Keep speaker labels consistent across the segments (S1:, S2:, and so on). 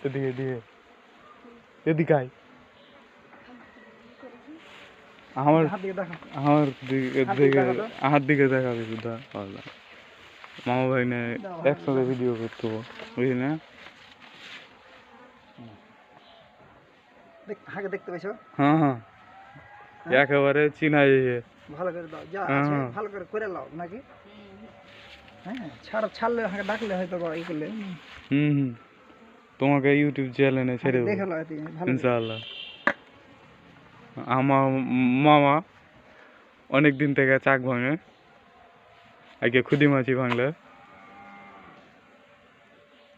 S1: এদিকে এদিকে এদিকে আয় আমার দিকে দেখাবি শুধু মামা ভাই না একসাথে ভিডিও করতে বুঝলি না
S2: দেখতে পাইছো
S1: হ্যাঁ হ্যাঁ একেবারে চিনাই
S2: ভালো করে দাও যা আছে ভালো করে লাও নাকি হ্যাঁ ছাড়লে হাঁকে ডাকলে হয়তো ই করলে
S1: তোমাকে ইউটিউব চ্যানেলে ছেড়ে দেবো
S2: দেখে লাও
S1: ইনশাআল্লাহ আমার মামা অনেক দিন থেকে চাক ভাঙে আগে খুদি মাছি ভাঙলে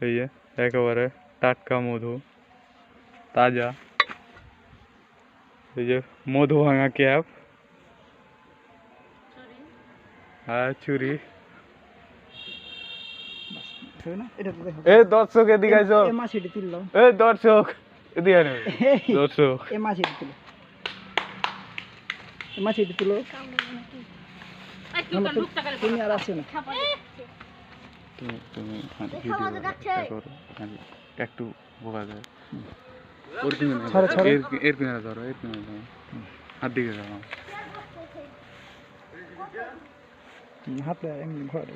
S1: এই যে একেবারে টাটকা মধু তাজা এই যে মধু ভাঙা ক্যাপ আর চুরি এই দর্শক এদিকে আইসো এই দর্শক এদিকে আনো দর্শক
S2: তুমি আর আছো না
S1: তুমি একটু বোকা যায় এর কিনারে ধরো হাত দিকে ধরো
S2: হাতে এমনি ঘরে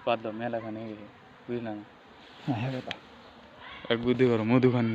S1: বাদ দাও মেলা খানে বুঝলাম এক বুদ্ধি করো মধু খান